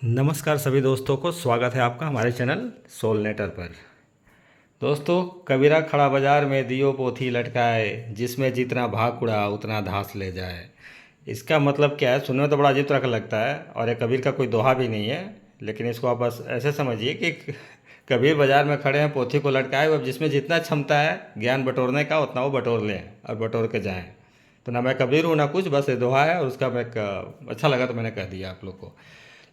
नमस्कार सभी दोस्तों को स्वागत है आपका हमारे चैनल सोलनेटर पर। दोस्तों, कबीरा खड़ा बाजार में दियो पोथी लटकाए, जिसमें जितना भाग उड़ा उतना धास ले जाए। इसका मतलब क्या है? सुनने में तो बड़ा अजीब तरह का लगता है और ये कबीर का कोई दोहा भी नहीं है, लेकिन इसको आप बस ऐसे समझिए कि कबीर बाजार में खड़े हैं, पोथी को लटकाए, अब जिसमें जितना क्षमता है ज्ञान बटोरने का उतना वो बटोर लें और बटोर के जाएँ। तो ना मैं कबीर हूँ ना कुछ, बस ये दोहा है और उसका मैं अच्छा लगा तो मैंने कह दिया आप लोग को।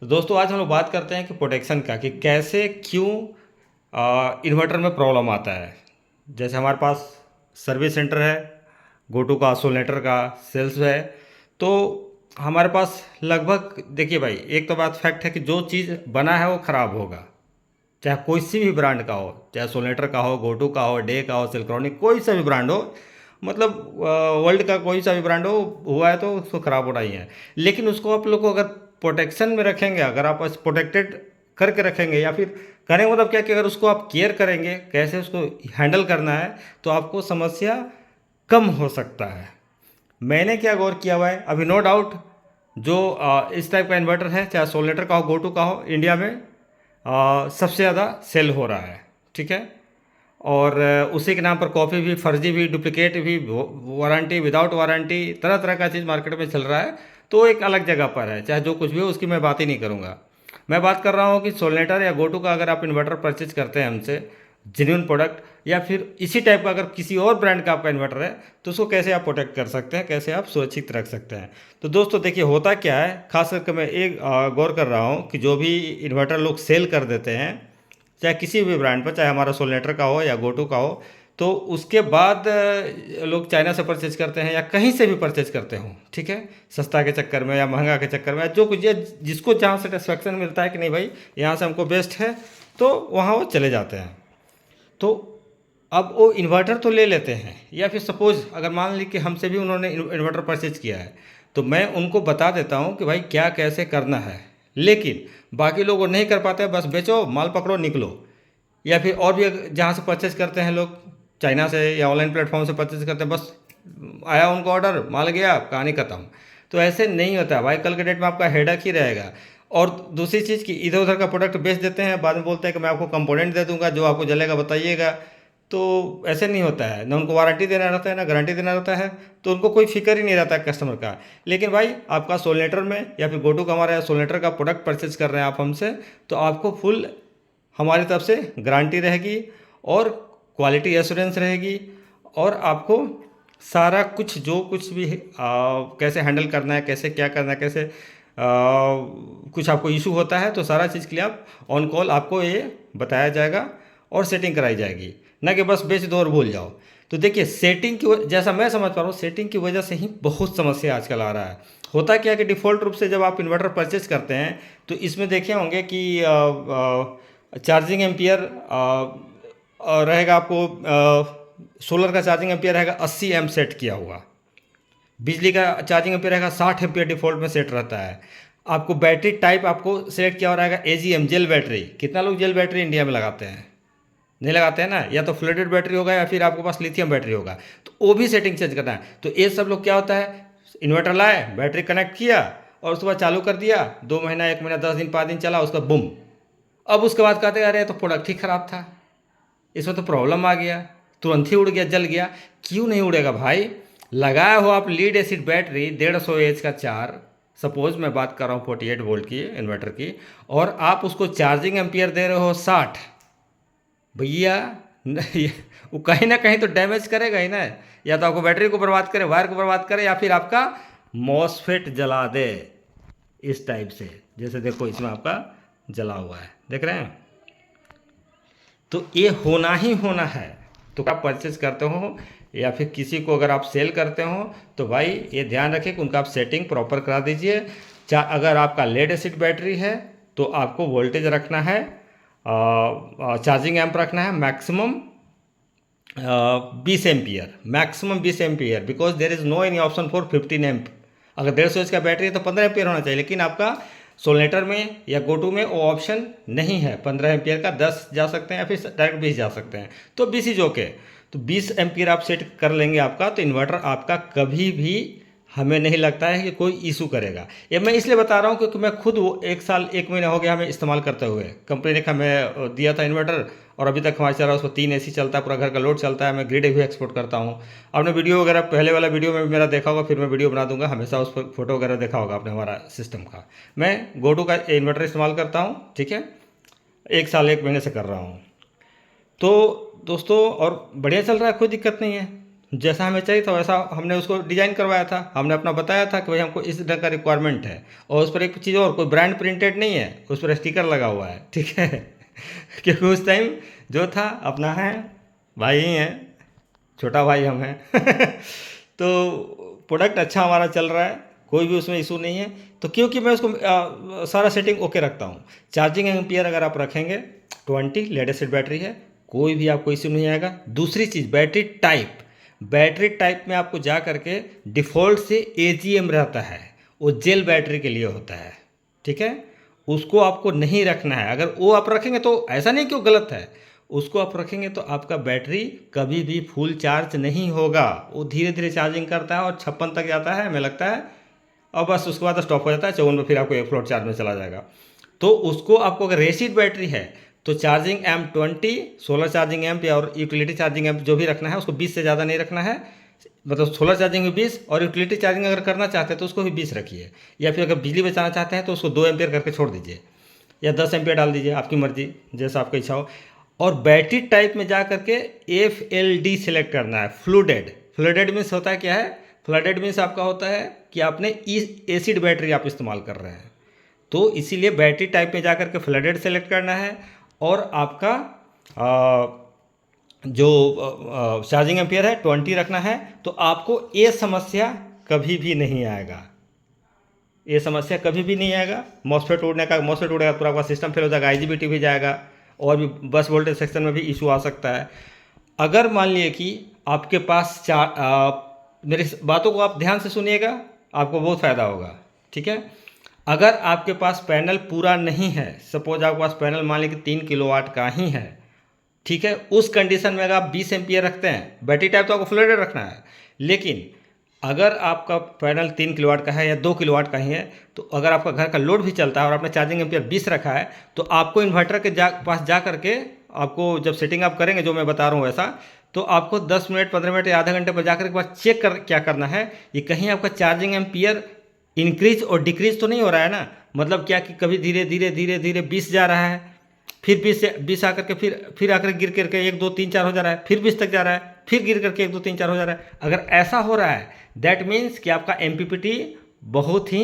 तो दोस्तों, आज हम लोग बात करते हैं कि प्रोटेक्शन का, कि कैसे क्यों इन्वर्टर में प्रॉब्लम आता है। जैसे हमारे पास सर्विस सेंटर है, गोटू का सोलनेटर का सेल्स है, तो हमारे पास लगभग, देखिए भाई, एक तो बात फैक्ट है कि जो चीज़ बना है वो ख़राब होगा, चाहे कोई सी भी ब्रांड का हो, चाहे सोलनेटर का हो, गोटू का हो, डे का हो, सिल्क्रॉनिक, कोई सा भी ब्रांड हो, मतलब वर्ल्ड का कोई सा भी ब्रांड हो, हुआ है तो उसको ख़राब होना ही है। लेकिन उसको आप लोग को अगर प्रोटेक्शन में रखेंगे, अगर आप प्रोटेक्टेड करके रखेंगे, या फिर करें मतलब क्या कि अगर उसको आप केयर करेंगे, कैसे उसको हैंडल करना है, तो आपको समस्या कम हो सकता है। मैंने क्या गौर किया हुआ है, अभी नो डाउट जो इस टाइप का इन्वर्टर है, चाहे सोलनेटर का हो, गोटू का हो, इंडिया में सबसे ज़्यादा सेल हो रहा है। ठीक है। और उसी के नाम पर कॉपी भी, फर्जी भी, डुप्लीकेट भी, वारंटी, विदाउट वारंटी, तरह तरह का चीज़ मार्केट में चल रहा है। तो एक अलग जगह पर है, चाहे जो कुछ भी हो, उसकी मैं बात ही नहीं करूँगा। मैं बात कर रहा हूँ कि सोलनेटर या गोटू का अगर आप इन्वर्टर परचेज करते हैं हमसे, जेन्युइन प्रोडक्ट, या फिर इसी टाइप का अगर किसी और ब्रांड का आपका इन्वर्टर है, तो उसको कैसे आप प्रोटेक्ट कर सकते हैं, कैसे आप सुरक्षित रख सकते हैं। तो दोस्तों देखिए, होता क्या है, खास करके मैं एक गौर कर रहा हूँ कि जो भी इन्वर्टर लोग सेल कर देते हैं, चाहे किसी भी ब्रांड पर, चाहे हमारा सोलनेटर का हो या गोटू का हो, तो उसके बाद लोग चाइना से परचेज करते हैं या कहीं से भी परचेज करते हो, ठीक है, सस्ता के चक्कर में या महंगा के चक्कर में, जो कुछ ये जिसको जहाँ सेटिस्फेक्शन मिलता है कि नहीं भाई यहाँ से हमको बेस्ट है, तो वहाँ वो चले जाते हैं। तो अब वो इन्वर्टर तो ले लेते हैं, या फिर सपोज़ अगर मान ली कि हमसे भी उन्होंने इन्वर्टर परचेज किया है, तो मैं उनको बता देता हूँ कि भाई क्या कैसे करना है। लेकिन बाकी लोग वो नहीं कर पाते, बस बेचो, माल पकड़ो, निकलो। या फिर और भी जहाँ से परचेज करते हैं लोग, चाइना से या ऑनलाइन प्लेटफॉर्म से परचेज करते हैं, बस आया उनको ऑर्डर, माल गया, कहानी खत्म। तो ऐसे नहीं होता है भाई, कल के डेट में आपका हेडक ही रहेगा। और दूसरी चीज़ कि इधर उधर का प्रोडक्ट बेच देते हैं, बाद में बोलते हैं कि मैं आपको कंपोनेंट दे दूंगा, जो आपको जलेगा बताइएगा। तो ऐसे नहीं होता है, ना उनको वारंटी देना रहता है, ना गारंटी देना रहता है, तो उनको कोई फिक्र ही नहीं रहता है कस्टमर का। लेकिन भाई आपका सोलनेटर में या फिर गोटू का, हमारा सोलनेटर का प्रोडक्ट परचेज कर रहे हैं आप हमसे, तो आपको फुल हमारी तरफ से गारंटी रहेगी और क्वालिटी एश्योरेंस रहेगी, और आपको सारा कुछ जो कुछ भी कैसे हैंडल करना है, कैसे क्या करना है, कैसे कुछ आपको इशू होता है, तो सारा चीज़ के लिए आप ऑन कॉल आपको ये बताया जाएगा और सेटिंग कराई जाएगी, ना कि बस बेच दो और भूल जाओ। तो देखिए, सेटिंग की जैसा मैं समझ पा रहा हूँ, सेटिंग की वजह से ही बहुत समस्या आजकल आ रहा है। होता क्या है कि डिफ़ॉल्ट रूप से जब आप इन्वर्टर परचेज करते हैं, तो इसमें देखे होंगे कि चार्जिंग एम्पियर रहेगा आपको, सोलर का चार्जिंग एम्पियर रहेगा 80 एम सेट किया हुआ, बिजली का चार्जिंग एम्पियर रहेगा 60 एम्पियर डिफ़ॉल्ट में सेट रहता है। आपको बैटरी टाइप आपको सेलेक्ट किया हो रहेगा AGM जेल बैटरी। कितना लोग जेल बैटरी इंडिया में लगाते हैं? नहीं लगाते हैं ना, या तो फ्लडेड बैटरी होगा या फिर आपके पास लिथियम बैटरी होगा, तो वो भी सेटिंग चेंज करना है। तो ये सब लोग क्या होता है, इन्वर्टर लाए, बैटरी कनेक्ट किया और उसके बाद चालू कर दिया, 2 महीना, 1 महीना, 10 दिन, 5 दिन चला, उसका बुम। अब उसके बाद कहते हैं अरे तो प्रोडक्ट ही ख़राब था, इसमें तो प्रॉब्लम आ गया, तुरंत ही उड़ गया, जल गया। क्यों नहीं उड़ेगा भाई? लगाया हो आप लीड एसिड बैटरी 150 एच का 4, सपोज मैं बात कर रहा हूँ 48 वोल्ट की इन्वर्टर की, और आप उसको चार्जिंग एम्पियर दे रहे हो 60, भैया वो कहीं ना कहीं तो डैमेज करेगा ही ना। या तो आपको बैटरी को बर्बाद करे, वायर को बर्बाद करे, या फिर आपका मॉसफेट जला दे, इस टाइप से। जैसे देखो इसमें आपका जला हुआ है, देख रहे हैं। तो ये होना ही होना है। तो आप परचेज करते हो या फिर किसी को अगर आप सेल करते हो, तो भाई ये ध्यान रखें कि उनका आप सेटिंग प्रॉपर करा दीजिए। अगर आपका लेड एसिड बैटरी है, तो आपको वोल्टेज रखना है, चार्जिंग एम्प रखना है maximum 20 ampere, maximum 20 ampere, because there is no any option for 15 amp. अगर 150 एच का बैटरी है तो 15 एम्पियर होना चाहिए, लेकिन आपका सोलनेटर में या गोटू में वो ऑप्शन नहीं है। 15 एम्पियर का 10 जा सकते हैं या फिर डायरेक्ट 20 जा सकते हैं, तो 20 ही जो के, तो 20 एम्पियर आप सेट कर लेंगे आपका, तो इन्वर्टर आपका कभी भी हमें नहीं लगता है कि कोई इशू करेगा। ये मैं इसलिए बता रहा हूँ क्योंकि मैं खुद वो 1 साल 1 महीना हो गया हमें इस्तेमाल करते हुए। कंपनी ने हमें दिया था इन्वर्टर और अभी तक हमारा चल रहा है, उसको 3 एसी चलता है, पूरा घर का लोड चलता है। मैं ग्रिड भी एक्सपोर्ट करता हूँ। आपने वीडियो वगैरह पहले वाला वीडियो में भी मेरा देखा होगा, फिर मैं वीडियो बना दूंगा, हमेशा उस पर फोटो वगैरह देखा होगा आपने हमारा सिस्टम का। मैं गोटू का इन्वर्टर इस्तेमाल करता हूँ, ठीक है, 1 साल 1 महीने से कर रहा हूँ। तो दोस्तों और बढ़िया चल रहा है, कोई दिक्कत नहीं है। जैसा हमें चाहिए था वैसा हमने उसको डिज़ाइन करवाया था, हमने अपना बताया था कि भाई हमको इस तरह का रिक्वायरमेंट है। और उस पर एक चीज़ और, कोई ब्रांड प्रिंटेड नहीं है, उस पर स्टिकर लगा हुआ है, ठीक है। क्योंकि उस टाइम जो था अपना है, भाई ही हैं, छोटा भाई हम हैं। तो प्रोडक्ट अच्छा हमारा चल रहा है, कोई भी उसमें इशू नहीं है। तो क्योंकि मैं उसको सारा सेटिंग ओके रखता हूँ। चार्जिंग एम्पियर अगर आप रखेंगे 20 लेड एसिड बैटरी है, कोई भी आपको इशू नहीं आएगा। दूसरी चीज़ बैटरी टाइप में आपको जा करके डिफ़ॉल्ट से AGM रहता है, वो जेल बैटरी के लिए होता है, ठीक है। उसको आपको नहीं रखना है। अगर वो आप रखेंगे तो ऐसा नहीं कि वो गलत है, उसको आप रखेंगे तो आपका बैटरी कभी भी फुल चार्ज नहीं होगा। वो धीरे धीरे चार्जिंग करता है और 56 तक जाता है हमें लगता है, और बस उसके बाद स्टॉप हो जाता है 54 में, फिर आपको एक फ्लोट चार्ज में चला जाएगा। तो उसको आपको अगर रेसिड बैटरी है तो charging amp 20, solar charging amp या और यूटिलिटी चार्जिंग एम्प जो भी रखना है उसको 20 से ज़्यादा नहीं रखना है। मतलब सोलर चार्जिंग भी 20 और यूटिलिटी चार्जिंग अगर करना चाहते हैं तो उसको भी 20 रखिए। या फिर अगर बिजली बचाना चाहते हैं तो उसको 2 एम्पियर करके छोड़ दीजिए, या 10 एम्पियर डाल दीजिए, आपकी मर्जी, जैसा आपकी इच्छा हो। और बैटरी टाइप में जा करके FLD सेलेक्ट करना है, फ्लूडेड मीन्स होता है क्या है, फ्लडेड मीन्स आपका होता है कि आपने एसिड बैटरी आप इस्तेमाल कर रहे हैं। तो इसीलिए बैटरी टाइप में जाकर के फ्लडेड सेलेक्ट करना है। और आपका जो चार्जिंग एम्पियर है 20 रखना है। तो आपको ये समस्या कभी भी नहीं आएगा, ये समस्या कभी भी नहीं आएगा। मॉसफेट उड़ेगा तो पूरा आपका सिस्टम फेल हो जाएगा, IGBT भी जाएगा, और भी बस वोल्टेज सेक्शन में भी इशू आ सकता है। अगर मान लिए कि आपके पास मेरी बातों को आप ध्यान से सुनिएगा, आपको बहुत फ़ायदा होगा, ठीक है। अगर आपके पास पैनल पूरा नहीं है, सपोज आपके पास पैनल मान लीजिए 3 किलोवाट का ही है, ठीक है, उस कंडीशन में अगर आप 20 एम्पियर रखते हैं, बैटरी टाइप तो आपको फ्लोडेड रखना है। लेकिन अगर आपका पैनल 3 किलोवाट का है या 2 किलोवाट का ही है, तो अगर आपका घर का लोड भी चलता है और आपने चार्जिंग एम्पियर 20 रखा है, तो आपको इन्वर्टर के पास जा करके आपको जब सेटिंग आप करेंगे जो मैं बता रहा हूँ वैसा, तो आपको 10 मिनट 15 मिनट या आधा घंटे पर जाकर के बाद चेक क्या करना है, ये कहीं आपका चार्जिंग एम्पियर इंक्रीज और डिक्रीज तो नहीं हो रहा है ना। मतलब क्या कि कभी धीरे धीरे धीरे धीरे 20 जा रहा है, फिर 20 आकर के फिर आकर गिर करके 1 2 3 4 हो जा रहा है, फिर 20 तक जा रहा है, फिर गिर करके 1 2 3 4 हो जा रहा है। अगर ऐसा हो रहा है दैट मीन्स कि आपका MPPT बहुत ही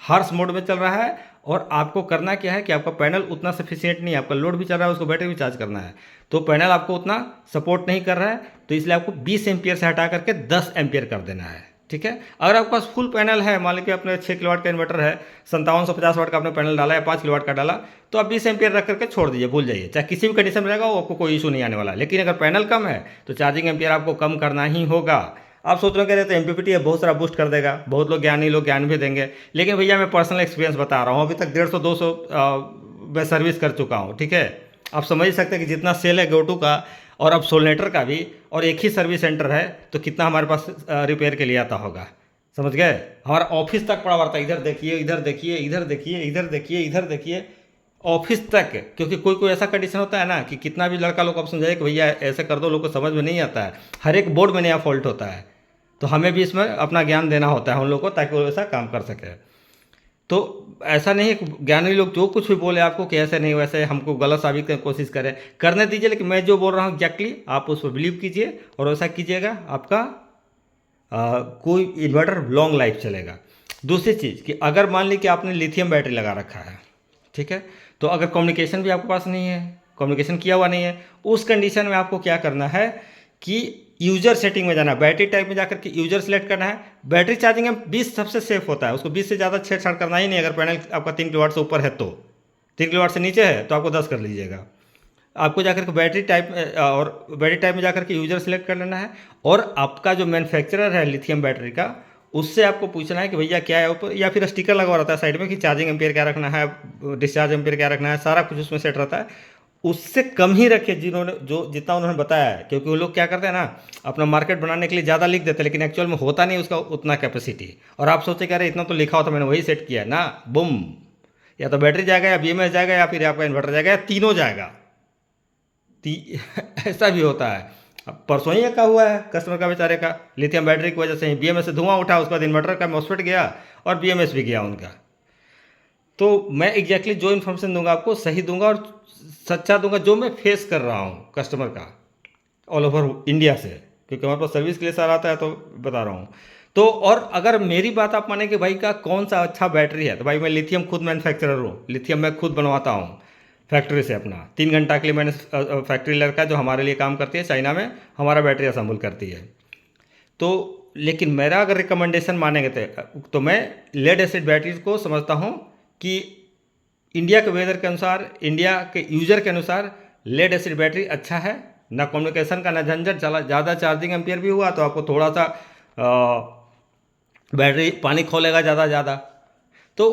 हार्श मोड में चल रहा है। और आपको करना क्या है कि आपका पैनल उतना सफिशिएंट नहीं है, आपका लोड भी चल रहा है, उसको बैटरी भी चार्ज करना है, तो पैनल आपको उतना सपोर्ट नहीं कर रहा है। तो इसलिए आपको 20 एम्पियर से हटा करके 10 एम्पियर कर देना है, ठीक है। अगर आपके पास फुल पैनल है, मान लीजिए आपने 6 किलोवाट का इन्वर्टर है, 5750 वाट का आपने पैनल डाला या 5 किलोवाट का डाला, तो आप 20 एम्पियर रख करके छोड़ दीजिए, भूल जाइए, चाहे किसी भी कंडीशन में रहेगा वो आपको कोई इशू नहीं आने वाला है। लेकिन अगर पैनल कम है तो चार्जिंग एम्पियर आपको कम करना ही होगा। आप सोच रहे कह रहे तो MPPT है बहुत सारा बूस्ट कर देगा, बहुत लोग ज्ञान भी देंगे, लेकिन भैया मैं पर्सनल एक्सपीरियंस बता रहा हूँ, अभी तक 150-200 मैं सर्विस कर चुका हूँ, ठीक है। आप समझ सकते हैं कि जितना सेल है गोटू का और अब सोलनेटर का भी, और एक ही सर्विस सेंटर है, तो कितना हमारे पास रिपेयर के लिए आता होगा, समझ गए। हमारा ऑफिस तक पड़ा हुआ था, इधर देखिए इधर देखिए इधर देखिए इधर देखिए इधर देखिए, ऑफिस तक। क्योंकि कोई ऐसा कंडीशन होता है ना कि कितना भी लड़का लोग आप समझाए कि भैया ऐसे कर दो, लोग को समझ में नहीं आता है, हर एक बोर्ड में नया फॉल्ट होता है, तो हमें भी इसमें अपना ज्ञान देना होता है उन लोगों को, ताकि वो ऐसा काम कर सके। तो ऐसा नहीं है ज्ञानी लोग जो कुछ भी बोले आपको कि ऐसे नहीं वैसे हमको गलत साबित करने की कोशिश करें, करने दीजिए, लेकिन मैं जो बोल रहा हूँ एग्जैक्टली आप उस पर बिलीव कीजिए और वैसा कीजिएगा, आपका कोई इन्वर्टर लॉन्ग लाइफ चलेगा। दूसरी चीज़ कि अगर मान ली कि आपने लिथियम बैटरी लगा रखा है, ठीक है, तो अगर कम्युनिकेशन भी आपके पास नहीं है, कम्युनिकेशन किया हुआ नहीं है, उस कंडीशन में आपको क्या करना है कि यूजर सेटिंग में जाना है, बैटरी टाइप में जाकर के यूजर सेलेक्ट करना है। बैटरी चार्जिंग में 20 सबसे सेफ होता है, उसको 20 से ज़्यादा छेड़छाड़ करना ही नहीं। अगर पैनल आपका 3 किलोवाट से ऊपर है तो, 3 किलोवाट से नीचे है तो आपको 10 कर लीजिएगा। आपको जाकर के बैटरी टाइप में जाकर के यूजर सेलेक्ट कर लेना है। और आपका जो मैन्युफैक्चरर है लिथियम बैटरी का, उससे आपको पूछना है कि भैया क्या है ऊपर, या फिर स्टिकर लगा रहता है साइड में कि चार्जिंग एम्पियर क्या रखना है, डिस्चार्ज एम्पियर क्या रखना है, सारा कुछ उसमें सेट रहता है। उससे कम ही रखे जिन्होंने जो जितना उन्होंने बताया है, क्योंकि वो लोग क्या करते हैं ना, अपना मार्केट बनाने के लिए ज़्यादा लिख देते हैं, लेकिन एक्चुअल में होता नहीं उसका उतना कैपेसिटी। और आप सोचे कि अरे इतना तो लिखा होता, मैंने वही सेट किया है ना, बुम, या तो बैटरी जाएगा या बीएमएस जाएगा या फिर आपका इन्वर्टर जाएगा या तीनों जाएगा। ऐसा भी होता है। अब परसों ही का हुआ है कस्टमर का बेचारे का, लिथियम बैटरी की वजह से ही बीएमएस से धुआं उठा, उसके बाद इन्वर्टर का मॉसफेट गया और बीएमएस भी गया उनका। तो मैं एग्जैक्टली जो इन्फॉर्मेशन दूंगा आपको सही दूंगा और सच्चा दूंगा, जो मैं फेस कर रहा हूँ कस्टमर का ऑल ओवर इंडिया से, क्योंकि हमारे पास सर्विस के लिए सारा आता है, तो बता रहा हूँ। तो और अगर मेरी बात आप माने कि भाई का कौन सा अच्छा बैटरी है, तो भाई मैं लिथियम खुद मैन्युफैक्चरर हूँ, लिथियम मैं खुद बनवाता हूँ फैक्ट्री से अपना। 3 घंटा के लिए मैंने फैक्ट्री लड़का जो हमारे लिए काम करती है चाइना में, हमारा बैटरी असेंबल करती है। तो लेकिन मेरा अगर रिकमेंडेशन मानेंगे तो मैं लेड एसिड बैटरीज को समझता हूँ कि इंडिया के वेदर के अनुसार, इंडिया के यूजर के अनुसार लेड एसिड बैटरी अच्छा है। ना कम्युनिकेशन का ना झंझट, ज़्यादा चार्जिंग एम्पियर भी हुआ तो आपको थोड़ा सा बैटरी पानी खोलेगा ज़्यादा, तो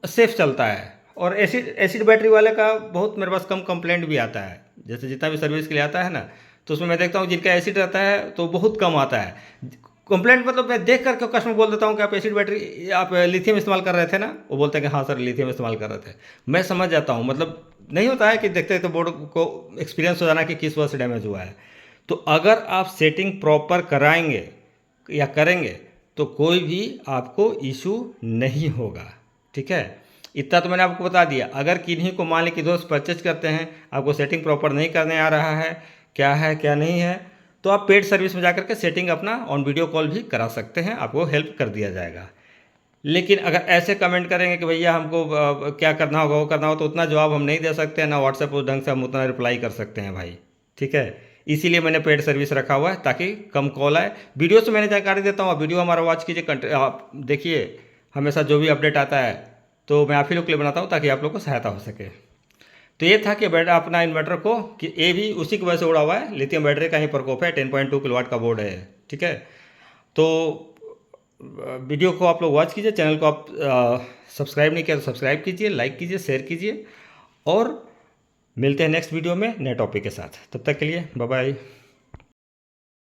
सेफ चलता है। और एसिड एसिड बैटरी वाले का बहुत मेरे पास कम कंप्लेंट भी आता है, जैसे जितना भी सर्विस के लिए आता है ना, तो उसमें मैं देखता हूँ जिनका एसिड रहता है तो बहुत कम आता है कंप्लेंट। मतलब मैं देख करके कस्टमर बोल देता हूँ कि आप एसिड बैटरी, आप लिथियम इस्तेमाल कर रहे थे ना, वो बोलते हैं कि हाँ सर लिथियम इस्तेमाल कर रहे थे। मैं समझ जाता हूँ, मतलब नहीं होता है कि देखते तो बोर्ड को एक्सपीरियंस हो जाना कि किस वजह से डैमेज हुआ है। तो अगर आप सेटिंग प्रॉपर कराएंगे या करेंगे तो कोई भी आपको इशू नहीं होगा, ठीक है। इतना तो मैंने आपको बता दिया। अगर किन्हीं को मान लीजिए कि दोस्त परचेज करते हैं, आपको सेटिंग प्रॉपर नहीं करने आ रहा है क्या नहीं है, तो आप पेड सर्विस में जाकर के सेटिंग अपना ऑन वीडियो कॉल भी करा सकते हैं, आपको हेल्प कर दिया जाएगा। लेकिन अगर ऐसे कमेंट करेंगे कि भैया हमको क्या करना होगा वो करना होगा, तो उतना जवाब हम नहीं दे सकते हैं, ना व्हाट्सएप पर ढंग से हम उतना रिप्लाई कर सकते हैं भाई, ठीक है। इसीलिए मैंने पेड सर्विस रखा हुआ है ताकि कम कॉल आए। वीडियो से मैंने जानकारी देता हूँ, वीडियो हमारा वॉच कीजिए, आप देखिए, हमेशा जो भी अपडेट आता है तो मैं आप ही लोग के लिए बनाता हूँ ताकि आप लोग को सहायता हो सके। तो ये था कि बैटरी अपना इन्वर्टर को, कि ये भी उसी की वजह से उड़ा हुआ है, लिथियम बैटरी का ही प्रकोप है, 10.2 किलोवाट का बोर्ड है, ठीक है। तो वीडियो को आप लोग वॉच कीजिए, चैनल को आप सब्सक्राइब नहीं किया तो सब्सक्राइब कीजिए, लाइक कीजिए, शेयर कीजिए, और मिलते हैं नेक्स्ट वीडियो में नए टॉपिक के साथ। तब तक के लिए बाय बाय।